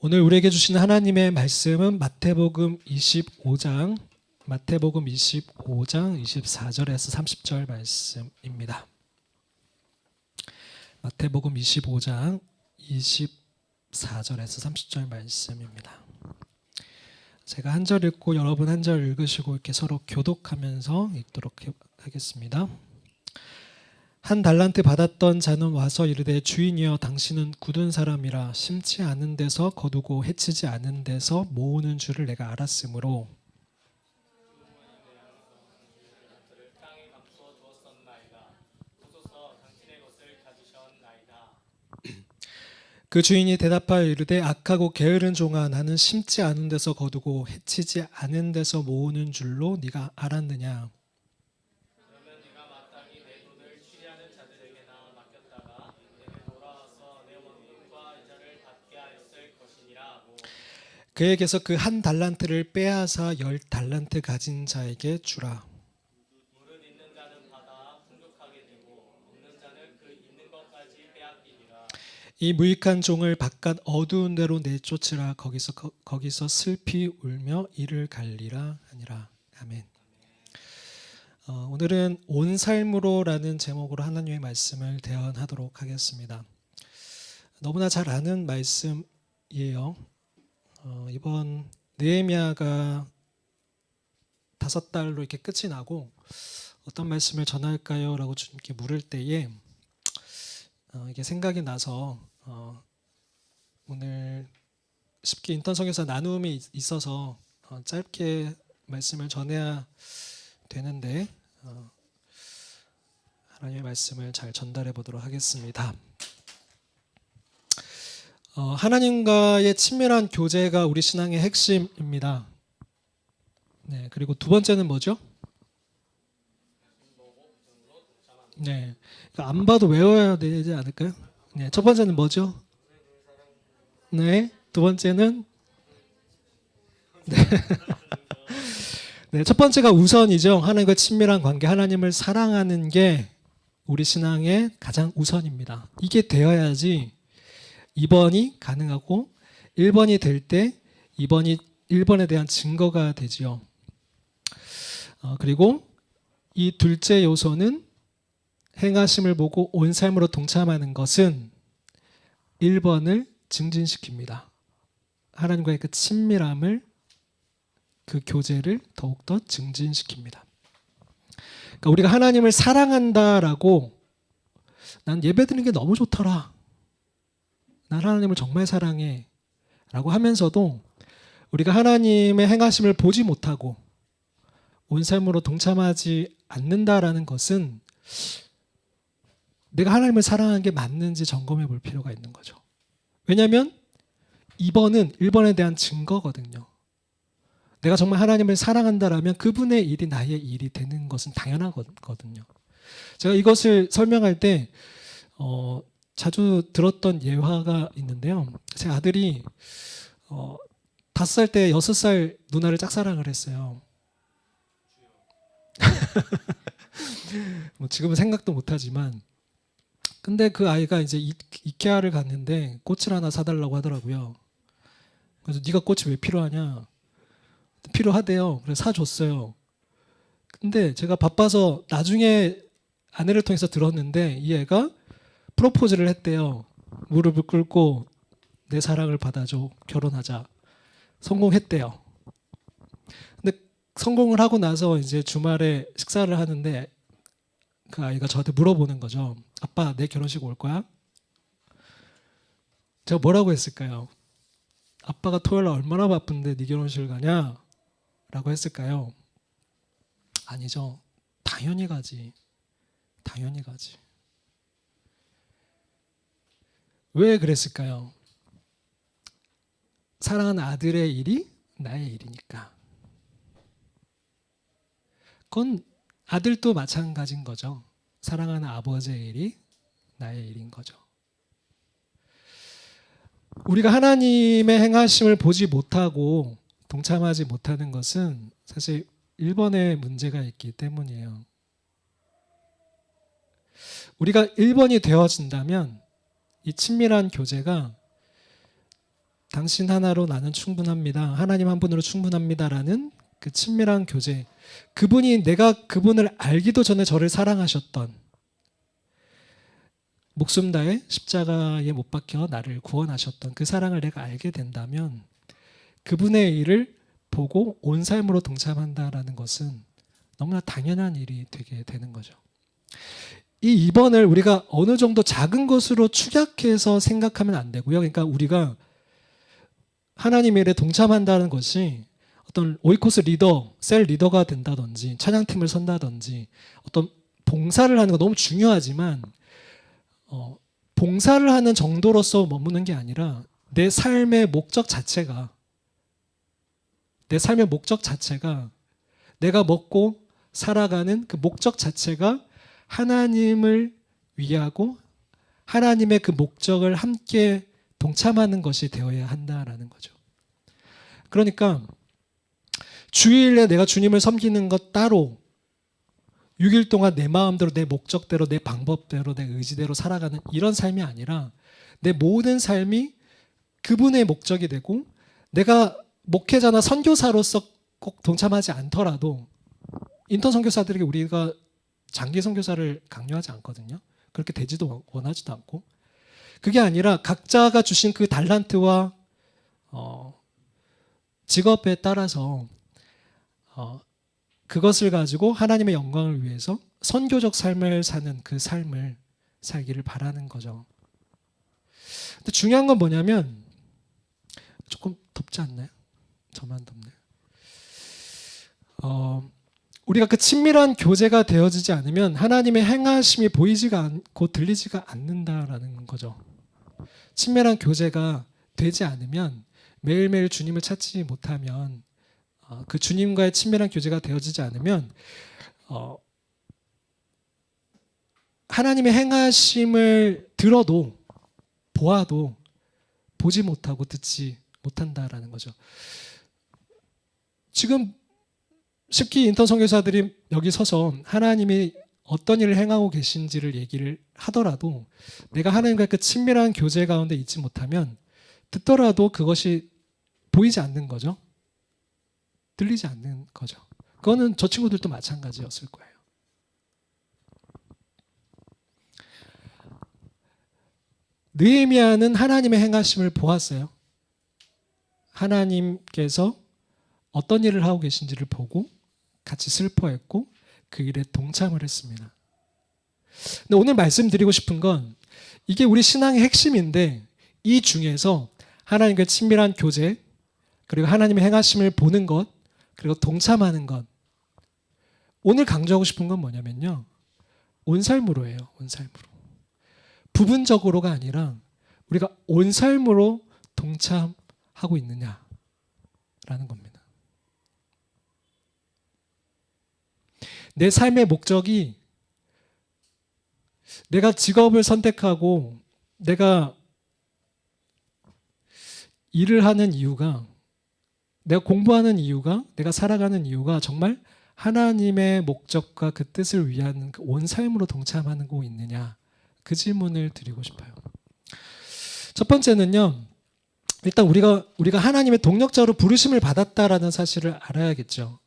오늘 우리에게 주시는 하나님의 말씀은 마태복음 25장 24절에서 30절 말씀입니다. 마태복음 25장 24절에서 30절 말씀입니다. 제가 한 절 읽고 여러분 한 절 읽으시고 이렇게 서로 교독하면서 읽도록 하겠습니다. 한 달란트 받았던 자는 와서 이르되 주인이여 당신은 굳은 사람이라 심지 않은 데서 거두고 해치지 않은 데서 모으는 줄을 내가 알았으므로 그 주인이 대답하여 이르되 악하고 게으른 종아 나는 심지 않은 데서 거두고 해치지 않은 데서 모으는 줄로 네가 알았느냐. 그에게서 그 한 달란트를 빼앗아 10달란트 가진 자에게 주라. 무릇 있는 자는 받아 풍족하게 되고 없는 자는 그 있는 것까지 빼앗기니라. 이 무익한 종을 바깥 어두운 데로 내쫓으라. 거기서 슬피 울며 이를 갈리라 하니라. 아멘. 오늘은 온 삶으로라는 제목으로 하나님의 말씀을 대언하도록 하겠습니다. 너무나 잘 아는 말씀이에요. 이번 느헤미야가 5달로 이렇게 끝이 나고 어떤 말씀을 전할까요? 라고 주님께 물을 때에 이게 생각이 나서 오늘 쉽게 인턴성에서 나눔이 있어서 짧게 말씀을 전해야 되는데 하나님의 말씀을 잘 전달해 보도록 하겠습니다. 하나님과의 친밀한 교제가 우리 신앙의 핵심입니다. 네, 그리고 두 번째는 뭐죠? 네, 안 봐도 외워야 되지 않을까요? 네, 첫 번째는 뭐죠? 네, 두 번째는 네. 네, 첫 번째가 우선이죠. 하나님과 친밀한 관계, 하나님을 사랑하는 게 우리 신앙의 가장 우선입니다. 이게 되어야지 2번이 가능하고 1번이 될 때 2번이 1번에 대한 증거가 되지요. 그리고 이 둘째 요소는 행하심을 보고 온 삶으로 동참하는 것은 1번을 증진시킵니다. 하나님과의 그 친밀함을, 그 교제를 더욱더 증진시킵니다. 그러니까 우리가 하나님을 사랑한다라고 난 예배드리는 게 너무 좋더라, 난 하나님을 정말 사랑해 라고 하면서도 우리가 하나님의 행하심을 보지 못하고 온 삶으로 동참하지 않는다라는 것은 내가 하나님을 사랑하는 게 맞는지 점검해 볼 필요가 있는 거죠. 왜냐하면 2번은 1번에 대한 증거거든요. 내가 정말 하나님을 사랑한다라면 그분의 일이 나의 일이 되는 것은 당연하거든요. 제가 이것을 설명할 때 자주 들었던 예화가 있는데요. 제 아들이 5살 때 6살 누나를 짝사랑을 했어요. 뭐 지금은 생각도 못하지만, 근데 그 아이가 이제 이케아를 갔는데 꽃을 하나 사달라고 하더라고요. 그래서 네가 꽃이 왜 필요하냐? 필요하대요. 그래서 사줬어요. 근데 제가 바빠서 나중에 아내를 통해서 들었는데 이 애가 프로포즈를 했대요. 무릎을 꿇고 내 사랑을 받아줘, 결혼하자. 성공했대요. 근데 성공을 하고 나서 이제 주말에 식사를 하는데 그 아이가 저한테 물어보는 거죠. 아빠, 내 결혼식 올 거야? 제가 뭐라고 했을까요? 아빠가 토요일 날 얼마나 바쁜데 네 결혼식을 가냐? 라고 했을까요? 아니죠. 당연히 가지. 당연히 가지. 왜 그랬을까요? 사랑하는 아들의 일이 나의 일이니까. 그건 아들도 마찬가지인 거죠. 사랑하는 아버지의 일이 나의 일인 거죠. 우리가 하나님의 행하심을 보지 못하고 동참하지 못하는 것은 사실 1번의 문제가 있기 때문이에요. 우리가 1번이 되어진다면 이 친밀한 교제가 당신 하나로 나는 충분합니다. 하나님 한 분으로 충분합니다라는 그 친밀한 교제. 그분이 내가 그분을 알기도 전에 저를 사랑하셨던, 목숨 다해 십자가에 못 박혀 나를 구원하셨던 그 사랑을 내가 알게 된다면 그분의 일을 보고 온 삶으로 동참한다라는 것은 너무나 당연한 일이 되게 되는 거죠. 이 2번을 우리가 어느 정도 작은 것으로 축약해서 생각하면 안 되고요. 그러니까 우리가 하나님의 일에 동참한다는 것이 어떤 오이코스 리더, 셀 리더가 된다든지 찬양팀을 선다든지 어떤 봉사를 하는 거 너무 중요하지만 봉사를 하는 정도로서 머무는 게 아니라 내 삶의 목적 자체가 내가 먹고 살아가는 그 목적 자체가 하나님을 위하고 하나님의 그 목적을 함께 동참하는 것이 되어야 한다라는 거죠. 그러니까 주일에 내가 주님을 섬기는 것 따로 6일 동안 내 마음대로 내 목적대로 내 방법대로 내 의지대로 살아가는 이런 삶이 아니라 내 모든 삶이 그분의 목적이 되고 내가 목회자나 선교사로서 꼭 동참하지 않더라도 인턴 선교사들에게 우리가 장기 선교사를 강요하지 않거든요. 그렇게 되지도 원하지도 않고 그게 아니라 각자가 주신 그 달란트와 직업에 따라서 그것을 가지고 하나님의 영광을 위해서 선교적 삶을 사는 그 삶을 살기를 바라는 거죠. 근데 중요한 건 뭐냐면 조금 덥지 않나요? 저만 덥네요. 우리가 그 친밀한 교제가 되어지지 않으면 하나님의 행하심이 보이지가 않고 들리지가 않는다라는 거죠. 친밀한 교제가 되지 않으면 매일매일 주님을 찾지 못하면 그 주님과의 친밀한 교제가 되어지지 않으면 하나님의 행하심을 들어도 보아도 보지 못하고 듣지 못한다라는 거죠. 지금 쉽게 인턴 선교사들이 여기 서서 하나님이 어떤 일을 행하고 계신지를 얘기를 하더라도 내가 하나님과 그 친밀한 교제 가운데 있지 못하면 듣더라도 그것이 보이지 않는 거죠. 들리지 않는 거죠. 그거는 저 친구들도 마찬가지였을 거예요. 느헤미야는 하나님의 행하심을 보았어요. 하나님께서 어떤 일을 하고 계신지를 보고 같이 슬퍼했고 그 일에 동참을 했습니다. 근데 오늘 말씀드리고 싶은 건 이게 우리 신앙의 핵심인데 이 중에서 하나님과 친밀한 교제 그리고 하나님의 행하심을 보는 것 그리고 동참하는 것 오늘 강조하고 싶은 건 뭐냐면요. 온 삶으로예요. 온 삶으로. 부분적으로가 아니라 우리가 온 삶으로 동참하고 있느냐라는 겁니다. 내 삶의 목적이 내가 직업을 선택하고 내가 일을 하는 이유가 내가 공부하는 이유가 내가 살아가는 이유가 정말 하나님의 목적과 그 뜻을 위한 온 삶으로 동참하고 있느냐 그 질문을 드리고 싶어요. 첫 번째는요. 일단 우리가 하나님의 동력자로 부르심을 받았다라는 사실을 알아야겠죠.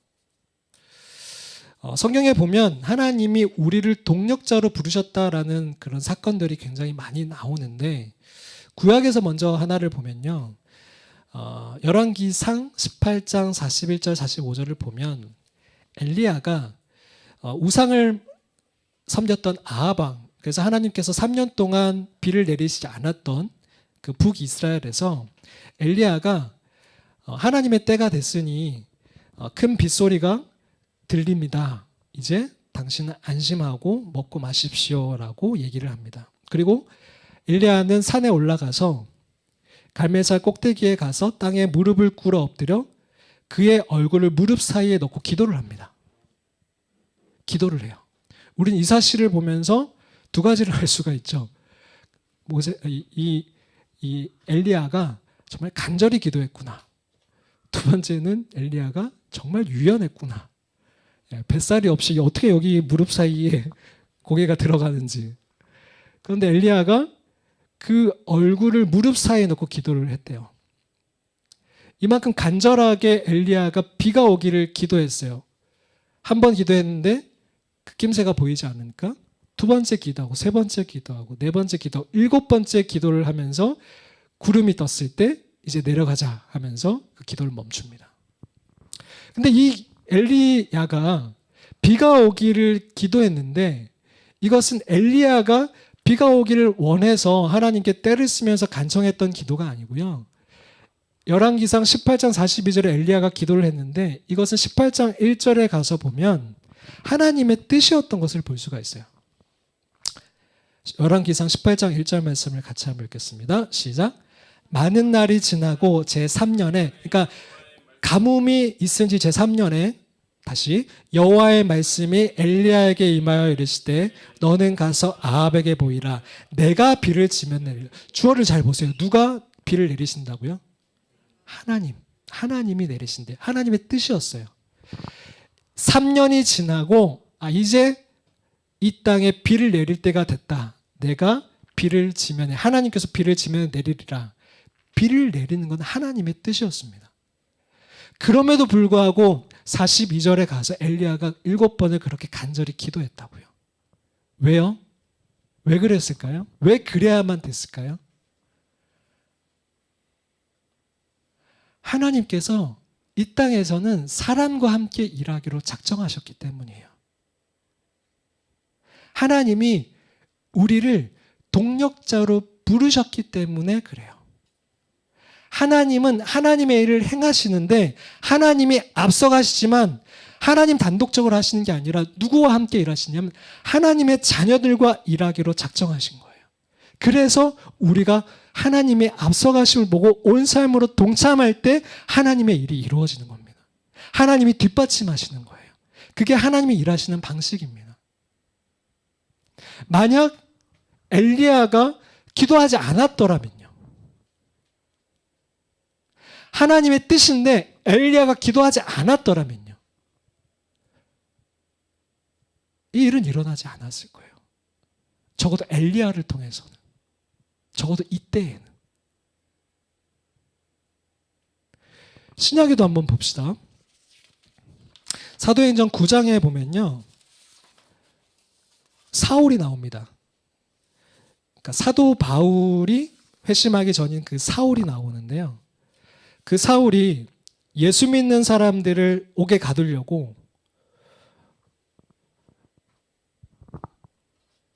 성경에 보면 하나님이 우리를 동력자로 부르셨다라는 그런 사건들이 굉장히 많이 나오는데 구약에서 먼저 하나를 보면요. 열왕기상 18장 41절 45절을 보면 엘리야가 우상을 섬겼던 아합 왕 그래서 하나님께서 3년 동안 비를 내리시지 않았던 그 북이스라엘에서 엘리야가 하나님의 때가 됐으니 큰 빗소리가 들립니다. 이제 당신은 안심하고 먹고 마십시오라고 얘기를 합니다. 그리고 엘리야는 산에 올라가서 갈멜산 꼭대기에 가서 땅에 무릎을 꿇어 엎드려 그의 얼굴을 무릎 사이에 넣고 기도를 합니다. 기도를 해요. 우린 이 사실을 보면서 두 가지를 알 수가 있죠. 이 엘리야가 정말 간절히 기도했구나. 두 번째는 엘리야가 정말 유연했구나. 뱃살이 없이 어떻게 여기 무릎 사이에 고개가 들어가는지. 그런데 엘리야가 그 얼굴을 무릎 사이에 넣고 기도를 했대요. 이만큼 간절하게 엘리야가 비가 오기를 기도했어요. 한 번 기도했는데 그 낌새가 보이지 않으니까 두 번째 기도하고 세 번째 기도하고 네 번째 기도, 일곱 번째 기도를 하면서 구름이 떴을 때 이제 내려가자 하면서 그 기도를 멈춥니다. 근데 이 엘리야가 비가 오기를 기도했는데 이것은 엘리야가 비가 오기를 원해서 하나님께 때를 쓰면서 간청했던 기도가 아니고요. 열왕기상 18장 42절에 엘리야가 기도를 했는데 이것은 18장 1절에 가서 보면 하나님의 뜻이었던 것을 볼 수가 있어요. 열왕기상 18장 1절 말씀을 같이 한번 읽겠습니다. 시작. 많은 날이 지나고 제3년에, 그러니까 가뭄이 있은 지 제3년에 다시 여호와의 말씀이 엘리야에게 임하여 이르시되 너는 가서 아합에게 보이라. 내가 비를 지면 내리라. 주어를 잘 보세요. 누가 비를 내리신다고요? 하나님이 내리신대. 하나님의 뜻이었어요. 3년이 지나고 이제 이 땅에 비를 내릴 때가 됐다. 내가 비를 지면 하나님께서 비를 지면 내리리라. 비를 내리는 건 하나님의 뜻이었습니다. 그럼에도 불구하고 42절에 가서 엘리야가 7번을 그렇게 간절히 기도했다고요. 왜요? 왜 그랬을까요? 왜 그래야만 됐을까요? 하나님께서 이 땅에서는 사람과 함께 일하기로 작정하셨기 때문이에요. 하나님이 우리를 동력자로 부르셨기 때문에 그래요. 하나님은 하나님의 일을 행하시는데 하나님이 앞서가시지만 하나님 단독적으로 하시는 게 아니라 누구와 함께 일하시냐면 하나님의 자녀들과 일하기로 작정하신 거예요. 그래서 우리가 하나님의 앞서가심을 보고 온 삶으로 동참할 때 하나님의 일이 이루어지는 겁니다. 하나님이 뒷받침하시는 거예요. 그게 하나님이 일하시는 방식입니다. 만약 엘리야가 기도하지 않았더라면요. 하나님의 뜻인데 엘리야가 기도하지 않았더라면요. 이 일은 일어나지 않았을 거예요. 적어도 엘리야를 통해서는. 적어도 이때에는. 신약에도 한번 봅시다. 사도행전 9장에 보면요. 사울이 나옵니다. 그러니까 사도 바울이 회심하기 전인 그 사울이 나오는데요. 그 사울이 예수 믿는 사람들을 옥에 가두려고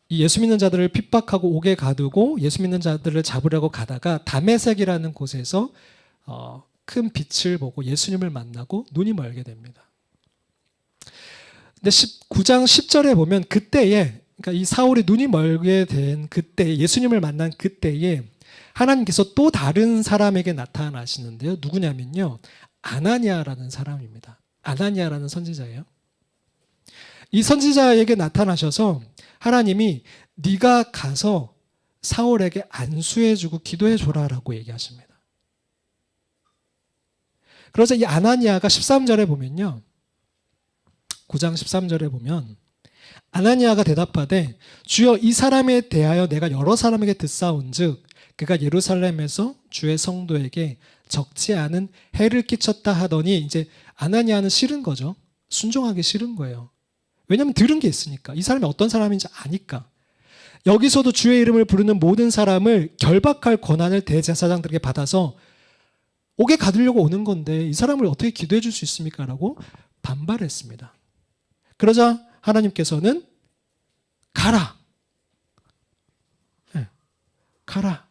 이 예수 믿는 자들을 핍박하고 옥에 가두고 예수 믿는 자들을 잡으려고 가다가 다메섹이라는 곳에서 큰 빛을 보고 예수님을 만나고 눈이 멀게 됩니다. 근데 9장 10절에 보면 그때에, 그러니까 이 사울이 눈이 멀게 된 그때, 예수님을 만난 그때에 하나님께서 또 다른 사람에게 나타나시는데요. 누구냐면요. 아나니아라는 사람입니다. 아나니아라는 선지자예요. 이 선지자에게 나타나셔서 하나님이 네가 가서 사울에게 안수해주고 기도해줘라라고 얘기하십니다. 그러자 이 아나니아가 13절에 보면요. 9장 13절에 보면 아나니아가 대답하되 주여 이 사람에 대하여 내가 여러 사람에게 듣사온즉 그가 예루살렘에서 주의 성도에게 적지 않은 해를 끼쳤다 하더니 이제 아나니아는 싫은 거죠. 순종하기 싫은 거예요. 왜냐하면 들은 게 있으니까. 이 사람이 어떤 사람인지 아니까. 여기서도 주의 이름을 부르는 모든 사람을 결박할 권한을 대제사장들에게 받아서 옥에 가두려고 오는 건데 이 사람을 어떻게 기도해 줄 수 있습니까? 라고 반발했습니다. 그러자 하나님께서는 가라. 네, 가라.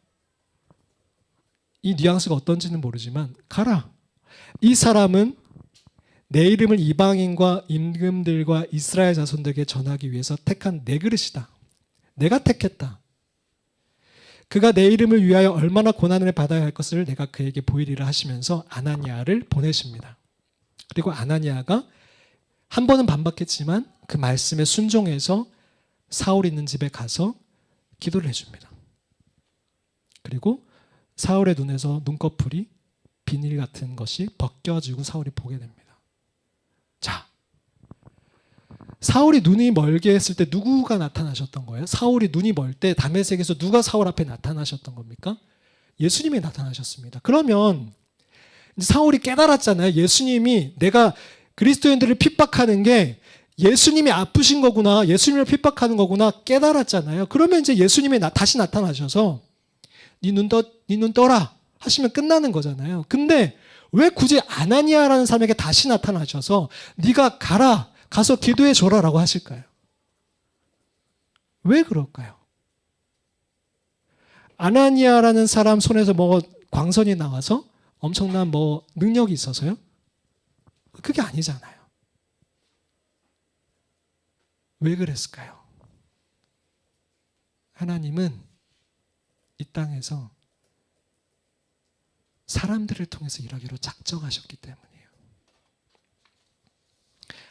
이 뉘앙스가 어떤지는 모르지만 가라. 이 사람은 내 이름을 이방인과 임금들과 이스라엘 자손들에게 전하기 위해서 택한 내 그릇이다. 내가 택했다. 그가 내 이름을 위하여 얼마나 고난을 받아야 할 것을 내가 그에게 보이리라 하시면서 아나니아를 보내십니다. 그리고 아나니아가 한 번은 반박했지만 그 말씀에 순종해서 사울이 있는 집에 가서 기도를 해줍니다. 그리고 사울의 눈에서 눈꺼풀이 비닐 같은 것이 벗겨지고 사울이 보게 됩니다. 자, 사울이 눈이 멀게 했을 때 누구가 나타나셨던 거예요? 사울이 눈이 멀 때 다메섹에서 누가 사울 앞에 나타나셨던 겁니까? 예수님이 나타나셨습니다. 그러면 사울이 깨달았잖아요. 예수님이 내가 그리스도인들을 핍박하는 게 예수님이 아프신 거구나, 예수님을 핍박하는 거구나 깨달았잖아요. 그러면 이제 예수님이 다시 나타나셔서 네 눈 떠라 하시면 끝나는 거잖아요. 근데 왜 굳이 아나니아라는 사람에게 다시 나타나셔서 네가 가서 기도해 줘라라고 하실까요? 왜 그럴까요? 아나니아라는 사람 손에서 뭐 광선이 나와서 엄청난 뭐 능력이 있어서요? 그게 아니잖아요. 왜 그랬을까요? 하나님은 이 땅에서 사람들을 통해서 일하기로 작정하셨기 때문이에요.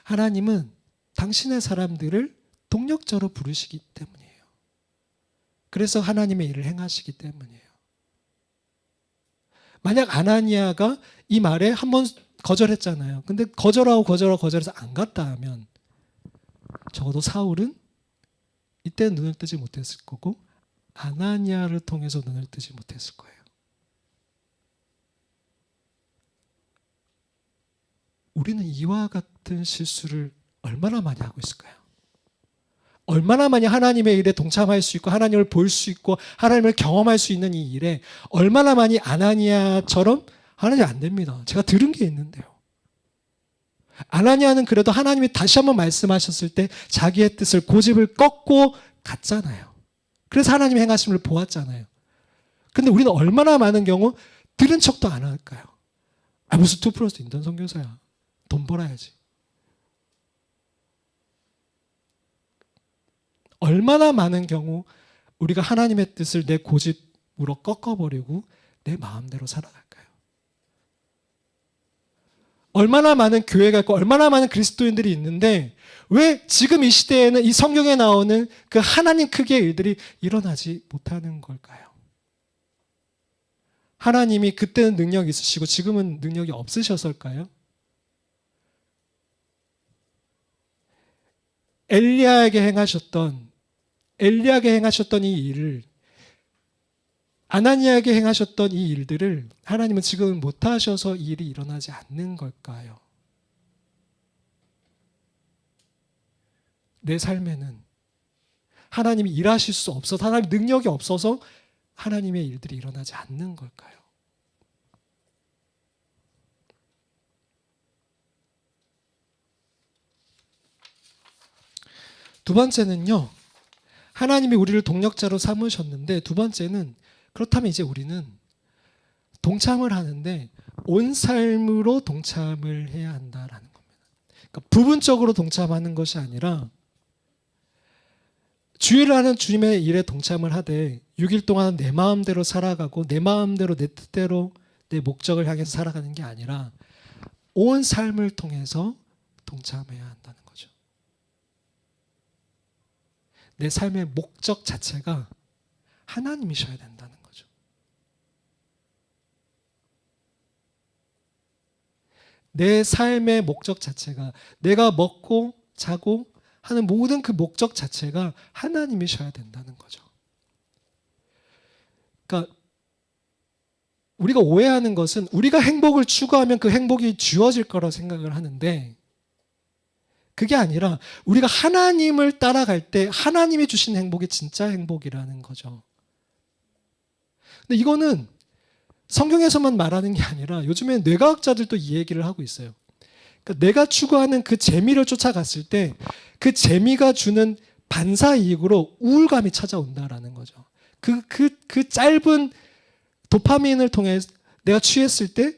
하나님은 당신의 사람들을 동력자로 부르시기 때문이에요. 그래서 하나님의 일을 행하시기 때문이에요. 만약 아나니아가 이 말에 한번 거절했잖아요. 근데 거절해서 안 갔다 하면 적어도 사울은 이때 눈을 뜨지 못했을 거고 아나니아를 통해서 눈을 뜨지 못했을 거예요. 우리는 이와 같은 실수를 얼마나 많이 하고 있을까요? 얼마나 많이 하나님의 일에 동참할 수 있고 하나님을 볼 수 있고 하나님을 경험할 수 있는 이 일에 얼마나 많이 아나니아처럼 하나님 안 됩니다. 제가 들은 게 있는데요. 아나니아는 그래도 하나님이 다시 한번 말씀하셨을 때 자기의 뜻을 고집을 꺾고 갔잖아요. 그래서 하나님의 행하심을 보았잖아요. 근데 우리는 얼마나 많은 경우 들은 척도 안 할까요? 무슨 2+ 인턴 선교사야. 돈 벌어야지. 얼마나 많은 경우 우리가 하나님의 뜻을 내 고집으로 꺾어버리고 내 마음대로 살아갈까요? 얼마나 많은 교회가 있고 얼마나 많은 그리스도인들이 있는데 왜 지금 이 시대에는 이 성경에 나오는 그 하나님 크기의 일들이 일어나지 못하는 걸까요? 하나님이 그때는 능력이 있으시고 지금은 능력이 없으셨을까요? 엘리야에게 행하셨던 이 일을 아나니아에게 행하셨던 이 일들을 하나님은 지금은 못하셔서 이 일이 일어나지 않는 걸까요? 내 삶에는 하나님이 일하실 수 없어서 하나님 능력이 없어서 하나님의 일들이 일어나지 않는 걸까요? 두 번째는요. 하나님이 우리를 동력자로 삼으셨는데 두 번째는 그렇다면 이제 우리는 동참을 하는데 온 삶으로 동참을 해야 한다라는 겁니다. 그러니까 부분적으로 동참하는 것이 아니라 주일을 하는 주님의 일에 동참을 하되 6일 동안 내 마음대로 살아가고 내 마음대로 내 뜻대로 내 목적을 향해서 살아가는 게 아니라 온 삶을 통해서 동참해야 한다는 거죠. 내 삶의 목적 자체가 하나님이셔야 된다는 거죠. 내 삶의 목적 자체가 내가 먹고 자고 하는 모든 그 목적 자체가 하나님이셔야 된다는 거죠. 그러니까 우리가 오해하는 것은 우리가 행복을 추구하면 그 행복이 주어질 거라 생각을 하는데 그게 아니라 우리가 하나님을 따라갈 때 하나님이 주신 행복이 진짜 행복이라는 거죠. 근데 이거는 성경에서만 말하는 게 아니라 요즘에 뇌과학자들도 이 얘기를 하고 있어요. 그러니까 내가 추구하는 그 재미를 쫓아갔을 때 그 재미가 주는 반사이익으로 우울감이 찾아온다라는 거죠. 그 짧은 도파민을 통해 내가 취했을 때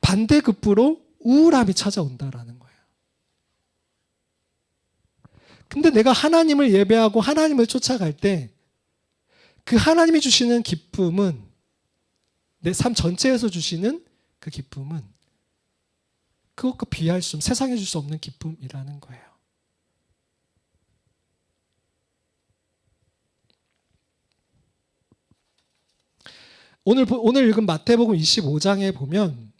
반대급부로 우울함이 찾아온다라는 거예요. 근데 내가 하나님을 예배하고 하나님을 쫓아갈 때 그 하나님이 주시는 기쁨은 내 삶 전체에서 주시는 그 기쁨은 그것과 비할 수 없는 세상에 줄 수 없는 기쁨이라는 거예요. 오늘 읽은 마태복음 25장에 보면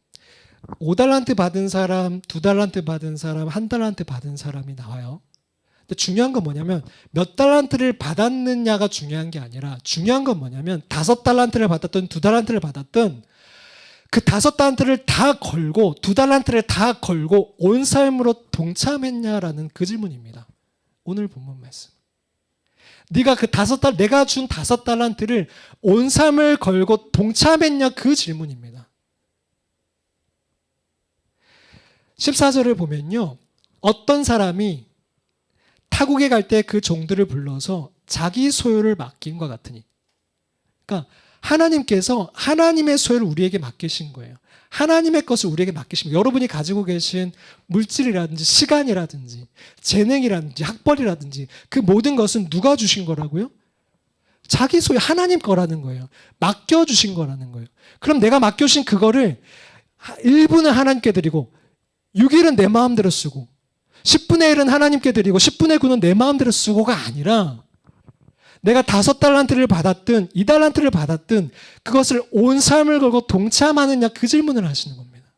5달란트 받은 사람, 2달란트 받은 사람, 1달란트 받은 사람이 나와요. 근데 중요한 건 뭐냐면 몇 달란트를 받았느냐가 중요한 게 아니라 중요한 건 뭐냐면 5달란트를 받았든 2달란트를 받았든 그 5달란트를 다 걸고 2달란트를 다 걸고 온 삶으로 동참했냐라는 그 질문입니다. 오늘 본문 말씀. 네가 그 내가 준 5달란트를 온 삶을 걸고 동참했냐 그 질문입니다. 14절을 보면요. 어떤 사람이 타국에 갈 때 그 종들을 불러서 자기 소유를 맡긴 것 같으니. 그러니까 하나님께서 하나님의 소유를 우리에게 맡기신 거예요. 하나님의 것을 우리에게 맡기신 거예요. 여러분이 가지고 계신 물질이라든지 시간이라든지 재능이라든지 학벌이라든지 그 모든 것은 누가 주신 거라고요? 자기 소유 하나님 거라는 거예요. 맡겨주신 거라는 거예요. 그럼 내가 맡겨주신 그거를 1분은 하나님께 드리고 6일은 내 마음대로 쓰고 10분의 1은 하나님께 드리고 10분의 9는 내 마음대로 쓰고가 아니라 내가 5달란트를 받았든 2달란트를 받았든 그것을 온 삶을 걸고 동참하느냐 그 질문을 하시는 겁니다.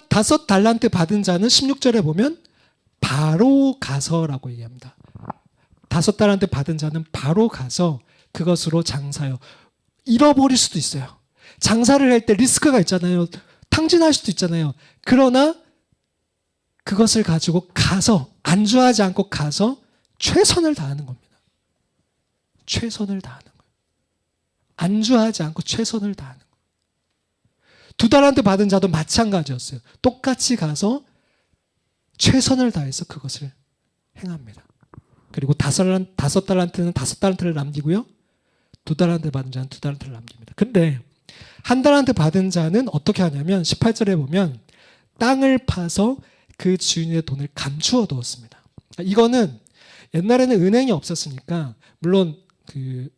다섯 달란트 받은 자는 16절에 보면 바로 가서라고 얘기합니다. 5달란트 받은 자는 바로 가서 그것으로 장사요. 잃어버릴 수도 있어요. 장사를 할 때 리스크가 있잖아요. 탕진할 수도 있잖아요. 그러나 그것을 가지고 가서 안주하지 않고 가서 최선을 다하는 겁니다. 최선을 다하는 거예요. 안주하지 않고 최선을 다하는 거예요. 2달란트 받은 자도 마찬가지였어요. 똑같이 가서 최선을 다해서 그것을 행합니다. 그리고 5달란트는 5달란트를 남기고요. 2달란트 받은 자는 2달란트를 남깁니다. 근데 1달란트 받은 자는 어떻게 하냐면 18절에 보면 땅을 파서 그 주인의 돈을 감추어 두었습니다. 이거는 옛날에는 은행이 없었으니까 물론 그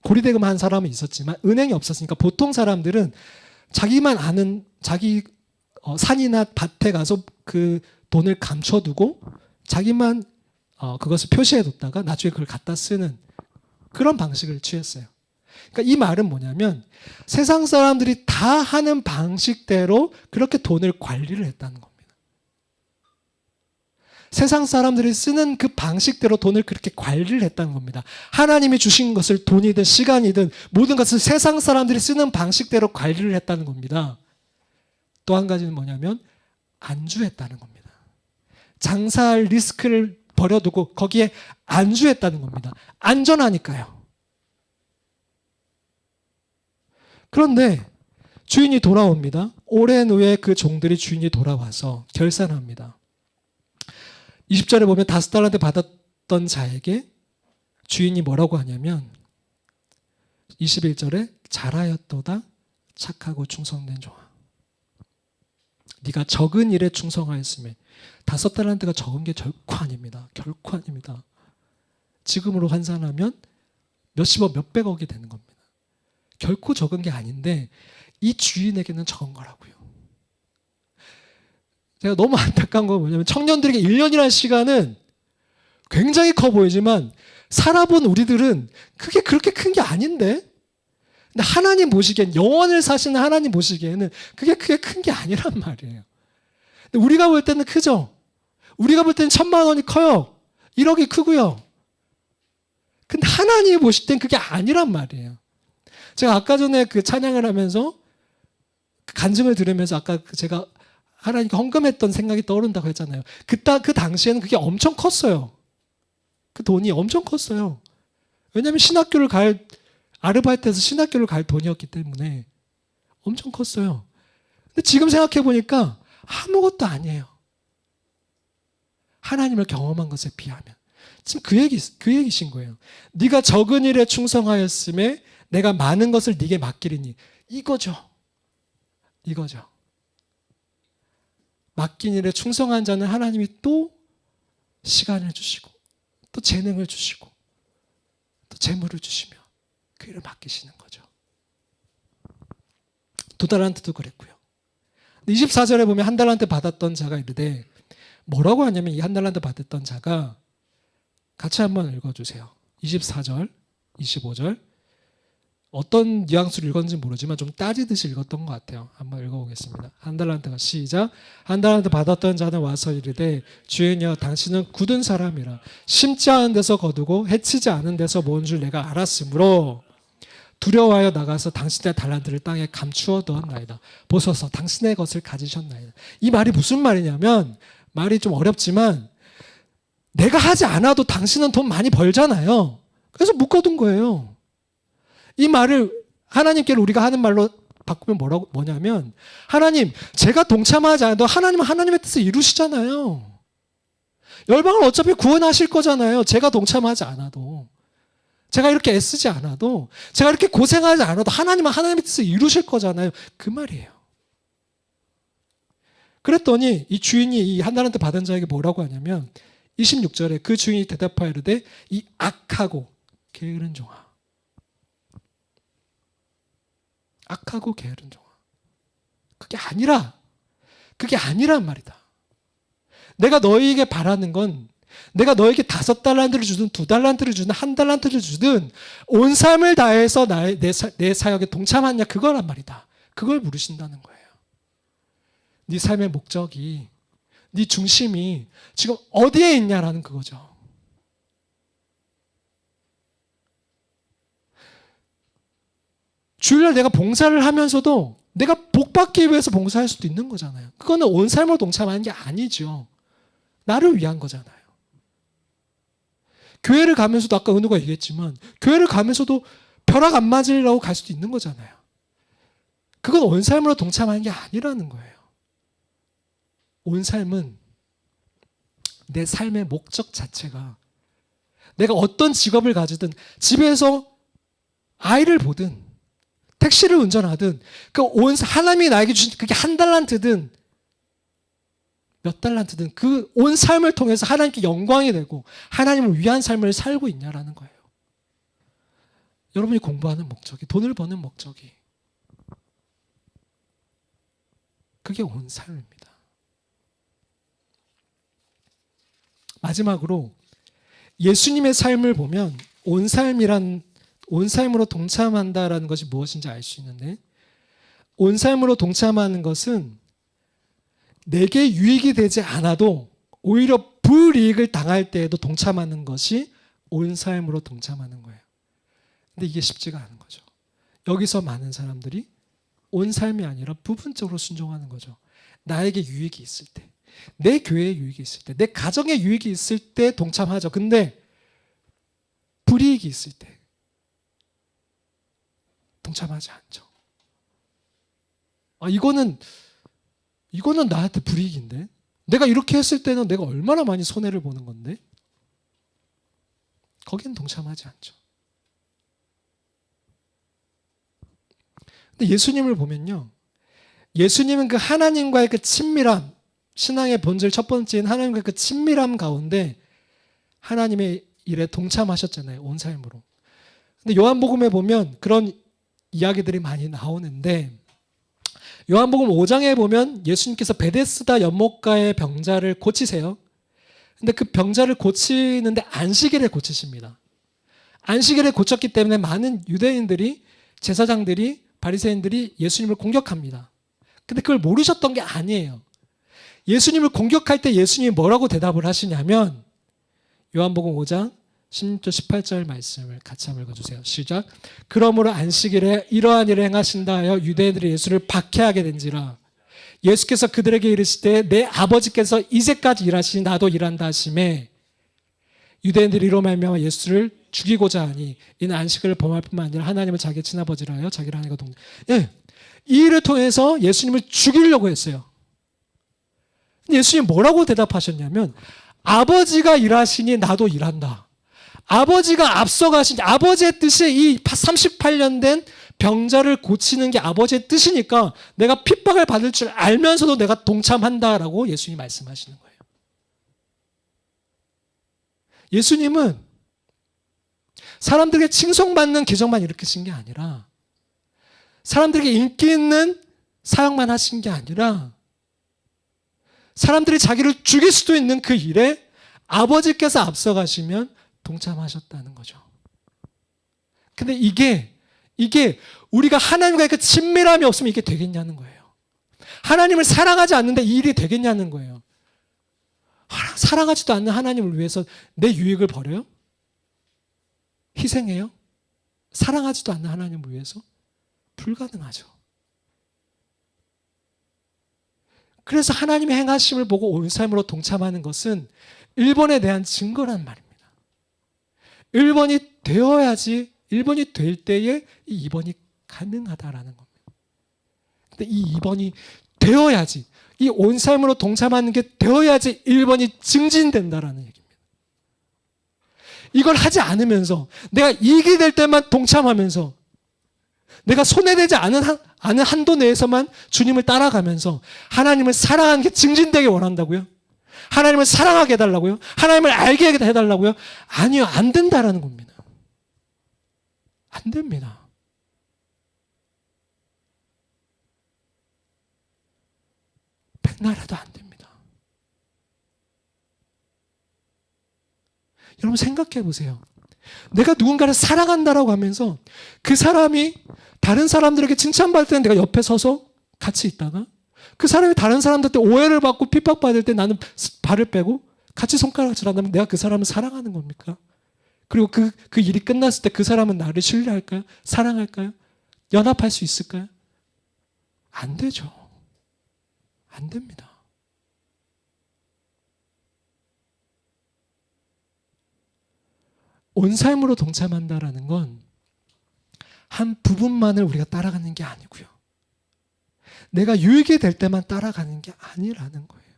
고리대금 한 사람은 있었지만 은행이 없었으니까 보통 사람들은 자기만 아는 자기 산이나 밭에 가서 그 돈을 감춰 두고 자기만 그것을 표시해 뒀다가 나중에 그걸 갖다 쓰는 그런 방식을 취했어요. 그러니까 이 말은 뭐냐면 세상 사람들이 다 하는 방식대로 그렇게 돈을 관리를 했다는 겁니다. 세상 사람들이 쓰는 그 방식대로 돈을 그렇게 관리를 했다는 겁니다. 하나님이 주신 것을 돈이든 시간이든 모든 것을 세상 사람들이 쓰는 방식대로 관리를 했다는 겁니다. 또 한 가지는 뭐냐면 안주했다는 겁니다. 장사할 리스크를 버려두고 거기에 안주했다는 겁니다. 안전하니까요. 그런데 주인이 돌아옵니다. 오랜 후에 그 종들이 주인이 돌아와서 결산합니다. 20절에 보면 5달란트 받았던 자에게 주인이 뭐라고 하냐면 21절에 잘하였도다 착하고 충성된 종아. 네가 적은 일에 충성하였으면 5달란트가 적은 게 결코 아닙니다. 결코 아닙니다. 지금으로 환산하면 몇십억 몇백억이 되는 겁니다. 결코 적은 게 아닌데 이 주인에게는 적은 거라고요. 제가 너무 안타까운 건 뭐냐면 청년들에게 1년이라는 시간은 굉장히 커 보이지만 살아본 우리들은 그게 그렇게 큰 게 아닌데 근데 하나님 보시기엔 영원을 사시는 하나님 보시기에는 그게 큰 게 아니란 말이에요. 근데 우리가 볼 때는 크죠. 우리가 볼 때는 1,000만 원이 커요. 1억이 크고요. 근데 하나님이 보실 땐 그게 아니란 말이에요. 제가 아까 전에 그 찬양을 하면서 그 간증을 들으면서 아까 제가 하나님께 헌금했던 생각이 떠오른다고 했잖아요. 그 당시에는 그게 엄청 컸어요. 그 돈이 엄청 컸어요. 왜냐하면 아르바이트해서 신학교를 갈 돈이었기 때문에 엄청 컸어요. 근데 지금 생각해 보니까 아무것도 아니에요. 하나님을 경험한 것에 비하면. 지금 그 얘기신 거예요. 네가 적은 일에 충성하였음에 내가 많은 것을 네게 맡기리니. 이거죠. 맡긴 일에 충성한 자는 하나님이 또 시간을 주시고 또 재능을 주시고 또 재물을 주시며 그 일을 맡기시는 거죠. 2달란트도 그랬고요. 24절에 보면 1달란트 받았던 자가 이르되 뭐라고 하냐면 이 1달란트 받았던 자가 같이 한번 읽어주세요. 24절, 25절 어떤 뉘앙스로 읽었는지 모르지만 좀 따지듯이 읽었던 것 같아요. 한번 읽어보겠습니다. 한 달란트가 시작. 한 달란트 받았던 자는 와서 이르되 주인이여 당신은 굳은 사람이라 심지 않은 데서 거두고 해치지 않은 데서 모은 줄 내가 알았으므로 두려워하여 나가서 당신의 달란트를 땅에 감추어 두었나이다. 보소서 당신의 것을 가지셨나이다. 이 말이 무슨 말이냐면, 말이 좀 어렵지만 내가 하지 않아도 당신은 돈 많이 벌잖아요. 그래서 묶어둔 거예요. 이 말을 하나님께로 우리가 하는 말로 바꾸면 뭐냐면, 하나님, 제가 동참하지 않아도 하나님은 하나님의 뜻을 이루시잖아요. 열방을 어차피 구원하실 거잖아요. 제가 동참하지 않아도. 제가 이렇게 애쓰지 않아도, 제가 이렇게 고생하지 않아도 하나님은 하나님의 뜻을 이루실 거잖아요. 그 말이에요. 그랬더니 이 주인이 이 한 달란트 받은 자에게 뭐라고 하냐면 26절에 그 주인이 대답하여 이르되 이 악하고 게으른 종아. 악하고 게으른 종아. 그게 아니란 말이다. 내가 너희에게 바라는 건 내가 너에게 5달란트를 주든 2달란트를 주든 1달란트를 주든 온 삶을 다해서 내 사역에 동참하냐 그거란 말이다. 그걸 물으신다는 거예요. 네 삶의 목적이, 네 중심이 지금 어디에 있냐라는 그거죠. 주일날 내가 봉사를 하면서도 내가 복받기 위해서 봉사할 수도 있는 거잖아요. 그거는 온 삶으로 동참하는 게 아니죠. 나를 위한 거잖아요. 교회를 가면서도 아까 은우가 얘기했지만 교회를 가면서도 벼락 안 맞으려고 갈 수도 있는 거잖아요. 그건 온 삶으로 동참하는 게 아니라는 거예요. 온 삶은 내 삶의 목적 자체가 내가 어떤 직업을 가지든 집에서 아이를 보든 택시를 운전하든 그 온 하나님이 나에게 주신 그게 1달란트든 몇 달란트든 그 온 삶을 통해서 하나님께 영광이 되고 하나님을 위한 삶을 살고 있냐라는 거예요. 여러분이 공부하는 목적이, 돈을 버는 목적이 그게 온 삶입니다. 마지막으로 예수님의 삶을 보면 온 삶으로 동참한다라는 것이 무엇인지 알 수 있는데, 온 삶으로 동참하는 것은 내게 유익이 되지 않아도 오히려 불이익을 당할 때에도 동참하는 것이 온 삶으로 동참하는 거예요. 근데 이게 쉽지가 않은 거죠. 여기서 많은 사람들이 온 삶이 아니라 부분적으로 순종하는 거죠. 나에게 유익이 있을 때, 내 교회에 유익이 있을 때, 내 가정에 유익이 있을 때 동참하죠. 근데 불이익이 있을 때 동참하지 않죠. 이거는 나한테 불이익인데? 내가 이렇게 했을 때는 내가 얼마나 많이 손해를 보는 건데? 거기는 동참하지 않죠. 근데 예수님을 보면요. 예수님은 그 하나님과의 그 친밀함, 신앙의 본질 첫 번째인 하나님과의 그 친밀함 가운데 하나님의 일에 동참하셨잖아요. 온 삶으로. 근데 요한복음에 보면 그런 이야기들이 많이 나오는데, 요한복음 5장에 보면 예수님께서 베데스다 연못가의 병자를 고치세요. 근데 그 병자를 고치는데 안식일에 고치십니다. 안식일에 고쳤기 때문에 많은 유대인들이, 제사장들이, 바리새인들이 예수님을 공격합니다. 근데 그걸 모르셨던 게 아니에요. 예수님을 공격할 때 예수님이 뭐라고 대답을 하시냐면 요한복음 5장 16절 18절 말씀을 같이 한번 읽어주세요. 시작. 그러므로 안식일에 이러한 일을 행하신다 하여 유대인들이 예수를 박해하게 된지라. 예수께서 그들에게 이르시되 내 아버지께서 이제까지 일하시니 나도 일한다 하시매 유대인들이 이로 말미암아 예수를 죽이고자 하니 이는 안식을 범할 뿐만 아니라 하나님을 자기의 친아버지라 하여 자기를 하나님과 동등. 이 일을 통해서 예수님을 죽이려고 했어요. 예수님 뭐라고 대답하셨냐면 아버지가 일하시니 나도 일한다. 아버지가 앞서가신, 아버지의 뜻이 이 38년 된 병자를 고치는 게 아버지의 뜻이니까 내가 핍박을 받을 줄 알면서도 내가 동참한다라고 예수님이 말씀하시는 거예요. 예수님은 사람들에게 칭송받는 계정만 일으키신 게 아니라 사람들에게 인기 있는 사역만 하신 게 아니라 사람들이 자기를 죽일 수도 있는 그 일에 아버지께서 앞서가시면 동참하셨다는 거죠. 근데 이게 이게 우리가 하나님과 그 친밀함이 없으면 이게 되겠냐는 거예요. 하나님을 사랑하지 않는데 이 일이 되겠냐는 거예요. 사랑하지도 않는 하나님을 위해서 내 유익을 버려요? 희생해요? 사랑하지도 않는 하나님을 위해서? 불가능하죠. 그래서 하나님의 행하심을 보고 온 삶으로 동참하는 것은 1번에 대한 증거란 말입니다. 1번이 되어야지, 1번이 될 때에 이 2번이 가능하다라는 겁니다. 근데 이 2번이 되어야지, 이 온 삶으로 동참하는 게 되어야지 1번이 증진된다라는 얘기입니다. 이걸 하지 않으면서 내가 이익이 될 때만 동참하면서 내가 손해되지 않은 한도 내에서만 주님을 따라가면서 하나님을 사랑하는 게 증진되게 원한다고요? 하나님을 사랑하게 해달라고요? 하나님을 알게 해달라고요? 아니요, 안 된다라는 겁니다. 안 됩니다. 백날해도 안 됩니다. 여러분 생각해 보세요. 내가 누군가를 사랑한다라고 하면서 그 사람이 다른 사람들에게 칭찬받을 때는 내가 옆에 서서 같이 있다가 그 사람이 다른 사람들한테 오해를 받고 핍박받을 때 나는 발을 빼고 같이 손가락질 한다면 내가 그 사람을 사랑하는 겁니까? 그리고 그 일이 끝났을 때 그 사람은 나를 신뢰할까요? 사랑할까요? 연합할 수 있을까요? 안 되죠. 안 됩니다. 온 삶으로 동참한다라는 건 한 부분만을 우리가 따라가는 게 아니고요. 내가 유익이 될 때만 따라가는 게 아니라는 거예요.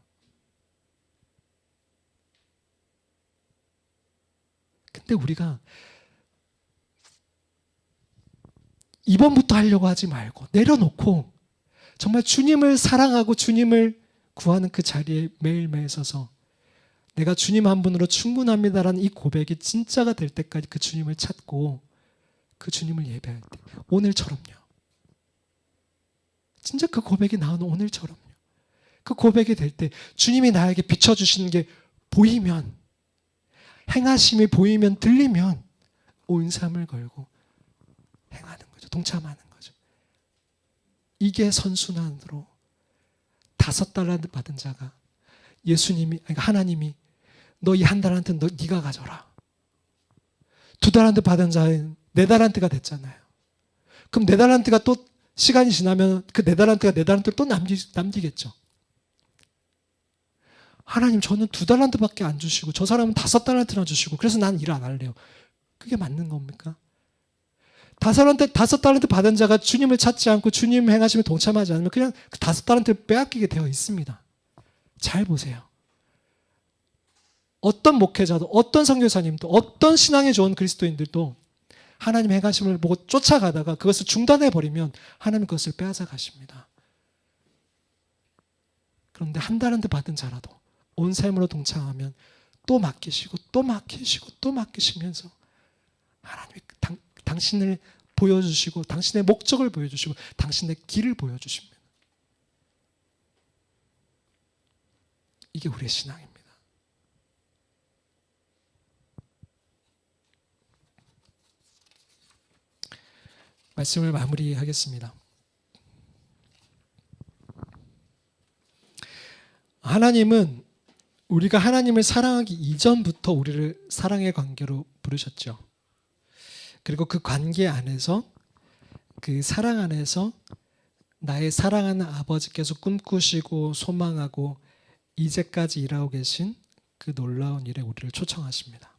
근데 우리가 2번부터 하려고 하지 말고 내려놓고 정말 주님을 사랑하고 주님을 구하는 그 자리에 매일매일 서서 내가 주님 한 분으로 충분합니다라는 이 고백이 진짜가 될 때까지 그 주님을 찾고 그 주님을 예배할 때 오늘처럼요. 진짜 그 고백이 나오는 오늘처럼요. 그 고백이 될 때 주님이 나에게 비춰주시는 게 보이면, 행하심이 보이면, 들리면 온 삶을 걸고 행하는 거죠. 동참하는 거죠. 이게 선순환으로 5달란트 받은 자가 그러니까 하나님이 너 이 1달란트 네가 가져라. 2달란트 받은 자는 4달란트가 됐잖아요. 그럼 4달란트가 또 시간이 지나면 그 4달란트가 4달란트를 또 남기겠죠. 하나님 저는 2달란트밖에 안 주시고 저 사람은 5달란트나 주시고 그래서 난 일 안 할래요. 그게 맞는 겁니까? 5달란트 받은 자가 주님을 찾지 않고 주님 행하심에 동참하지 않으면 그냥 그 5달란트를 빼앗기게 되어 있습니다. 잘 보세요. 어떤 목회자도 어떤 선교사님도 어떤 신앙에 좋은 그리스도인들도 하나님의 행하심을 보고 쫓아가다가 그것을 중단해버리면 하나님 그것을 빼앗아 가십니다. 그런데 1달란트 받은 자라도 온 삶으로 동참하면 또 맡기시고 또 맡기시고 또 맡기시면서 하나님이 당신을 보여주시고 당신의 목적을 보여주시고 당신의 길을 보여주십니다. 이게 우리의 신앙입니다. 말씀을 마무리하겠습니다. 하나님은 우리가 하나님을 사랑하기 이전부터 우리를 사랑의 관계로 부르셨죠. 그리고 그 관계 안에서 그 사랑 안에서 나의 사랑하는 아버지께서 꿈꾸시고 소망하고 이제까지 일하고 계신 그 놀라운 일에 우리를 초청하십니다.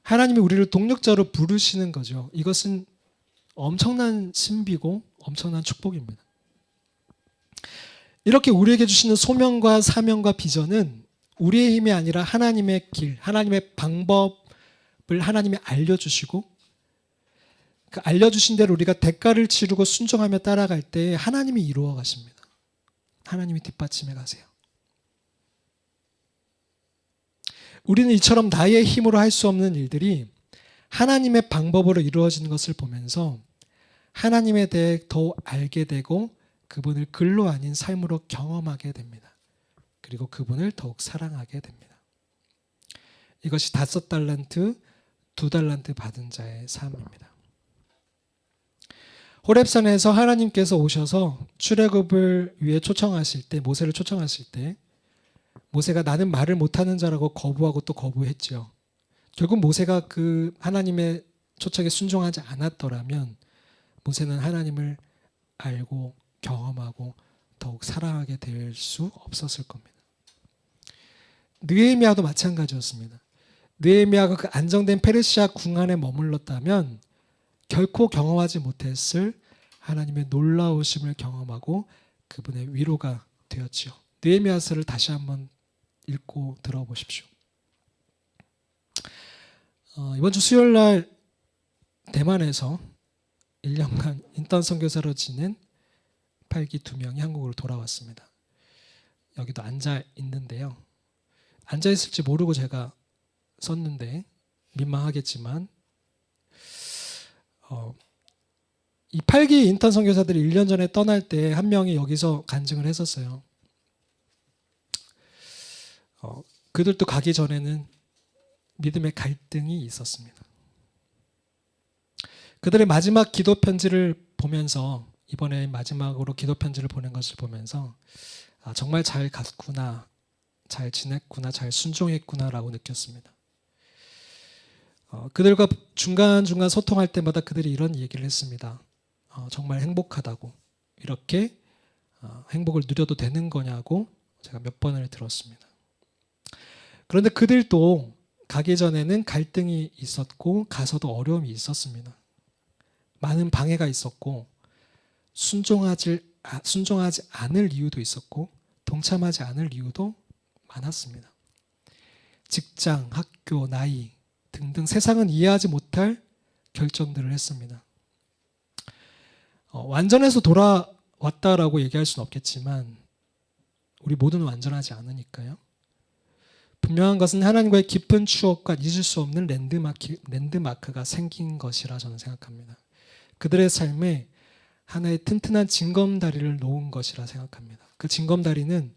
하나님이 우리를 동력자로 부르시는 거죠. 이것은 엄청난 신비고 엄청난 축복입니다. 이렇게 우리에게 주시는 소명과 사명과 비전은 우리의 힘이 아니라 하나님의 길, 하나님의 방법을 하나님이 알려주시고 그 알려주신 대로 우리가 대가를 치르고 순종하며 따라갈 때 하나님이 이루어 가십니다. 하나님이 뒷받침해 가세요. 우리는 이처럼 나의 힘으로 할 수 없는 일들이 하나님의 방법으로 이루어지는 것을 보면서 하나님에 대해 더 알게 되고 그분을 글로 아닌 삶으로 경험하게 됩니다. 그리고 그분을 더욱 사랑하게 됩니다. 이것이 5달란트, 2달란트 받은 자의 삶입니다. 호렙산에서 하나님께서 오셔서 출애굽을 위해 초청하실 때, 모세를 초청하실 때 모세가 나는 말을 못하는 자라고 거부하고 또 거부했죠. 결국 모세가 그 하나님의 초청에 순종하지 않았더라면 모세는 하나님을 알고 경험하고 더욱 사랑하게 될 수 없었을 겁니다. 느헤미야도 마찬가지였습니다. 느헤미야가 그 안정된 페르시아 궁 안에 머물렀다면 결코 경험하지 못했을 하나님의 놀라우심을 경험하고 그분의 위로가 되었지요. 느헤미야서를 다시 한번 읽고 들어보십시오. 이번 주 수요일 날 대만에서 1년간 인턴 선교사로 지낸 8기 2명이 한국으로 돌아왔습니다. 여기도 앉아 있는데요. 앉아 있을지 모르고 제가 썼는데 민망하겠지만 이 8기 인턴 선교사들이 1년 전에 떠날 때 한 명이 여기서 간증을 했었어요. 그들도 가기 전에는 믿음의 갈등이 있었습니다. 그들의 마지막 기도 편지를 보면서 이번에 마지막으로 기도 편지를 보낸 것을 보면서 정말 잘 갔구나, 잘 지냈구나, 잘 순종했구나라고 느꼈습니다. 그들과 중간중간 소통할 때마다 그들이 이런 얘기를 했습니다. 정말 행복하다고, 이렇게 행복을 누려도 되는 거냐고 제가 몇 번을 들었습니다. 그런데 그들도 가기 전에는 갈등이 있었고 가서도 어려움이 있었습니다. 많은 방해가 있었고 순종하지 않을 이유도 있었고 동참하지 않을 이유도 많았습니다. 직장, 학교, 나이 등등 세상은 이해하지 못할 결정들을 했습니다. 완전해서 돌아왔다라고 얘기할 수는 없겠지만 우리 모두는 완전하지 않으니까요. 분명한 것은 하나님과의 깊은 추억과 잊을 수 없는 랜드마크가 생긴 것이라 저는 생각합니다. 그들의 삶에 하나의 튼튼한 징검다리를 놓은 것이라 생각합니다. 그 징검다리는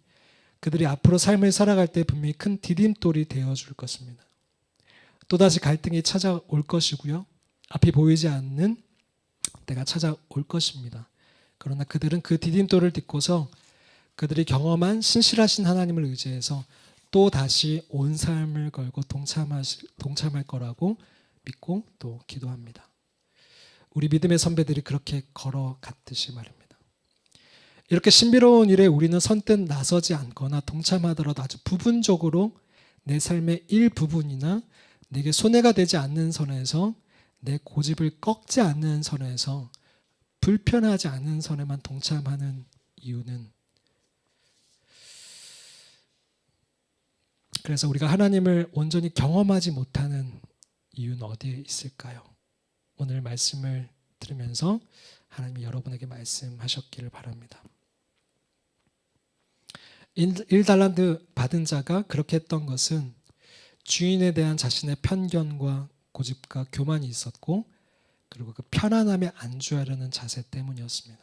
그들이 앞으로 삶을 살아갈 때 분명히 큰 디딤돌이 되어줄 것입니다. 또다시 갈등이 찾아올 것이고요. 앞이 보이지 않는 때가 찾아올 것입니다. 그러나 그들은 그 디딤돌을 딛고서 그들이 경험한 신실하신 하나님을 의지해서 또 다시 온 삶을 걸고 동참할 거라고 믿고 또 기도합니다. 우리 믿음의 선배들이 그렇게 걸어갔듯이 말입니다. 이렇게 신비로운 일에 우리는 선뜻 나서지 않거나 동참하더라도 아주 부분적으로 내 삶의 일부분이나 내게 손해가 되지 않는 선에서 내 고집을 꺾지 않는 선에서 불편하지 않은 선에만 동참하는 이유는 그래서 우리가 하나님을 온전히 경험하지 못하는 이유는 어디에 있을까요? 오늘 말씀을 들으면서 하나님이 여러분에게 말씀하셨기를 바랍니다. 1달란트 받은 자가 그렇게 했던 것은 주인에 대한 자신의 편견과 고집과 교만이 있었고 그리고 그 편안함에 안주하려는 자세 때문이었습니다.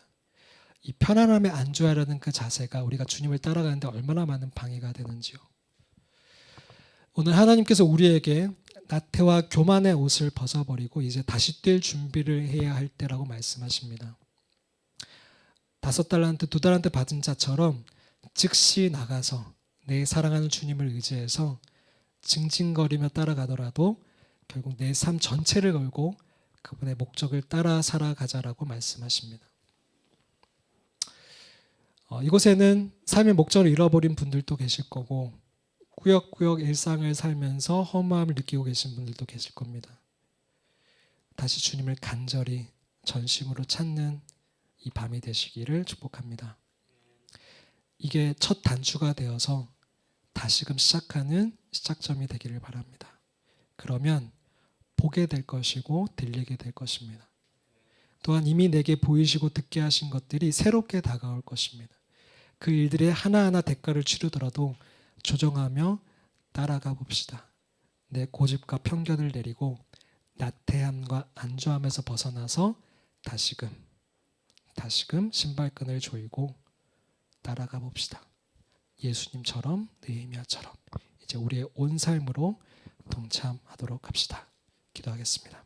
이 편안함에 안주하려는 그 자세가 우리가 주님을 따라가는데 얼마나 많은 방해가 되는지요. 오늘 하나님께서 우리에게 나태와 교만의 옷을 벗어버리고 이제 다시 뛸 준비를 해야 할 때라고 말씀하십니다. 5달란트, 2달란트 받은 자처럼 즉시 나가서 내 사랑하는 주님을 의지해서 징징거리며 따라가더라도 결국 내 삶 전체를 걸고 그분의 목적을 따라 살아가자라고 말씀하십니다. 이곳에는 삶의 목적을 잃어버린 분들도 계실 거고 꾸역꾸역 일상을 살면서 허무함을 느끼고 계신 분들도 계실 겁니다. 다시 주님을 간절히 전심으로 찾는 이 밤이 되시기를 축복합니다. 이게 첫 단추가 되어서 다시금 시작하는 시작점이 되기를 바랍니다. 그러면 보게 될 것이고 들리게 될 것입니다. 또한 이미 내게 보이시고 듣게 하신 것들이 새롭게 다가올 것입니다. 그 일들의 하나하나 대가를 치르더라도 조정하며 따라가 봅시다. 내 고집과 편견을 내리고 나태함과 안주함에서 벗어나서 다시금 신발끈을 조이고 따라가 봅시다. 예수님처럼 느헤미야처럼 이제 우리의 온 삶으로 동참하도록 합시다. 기도하겠습니다.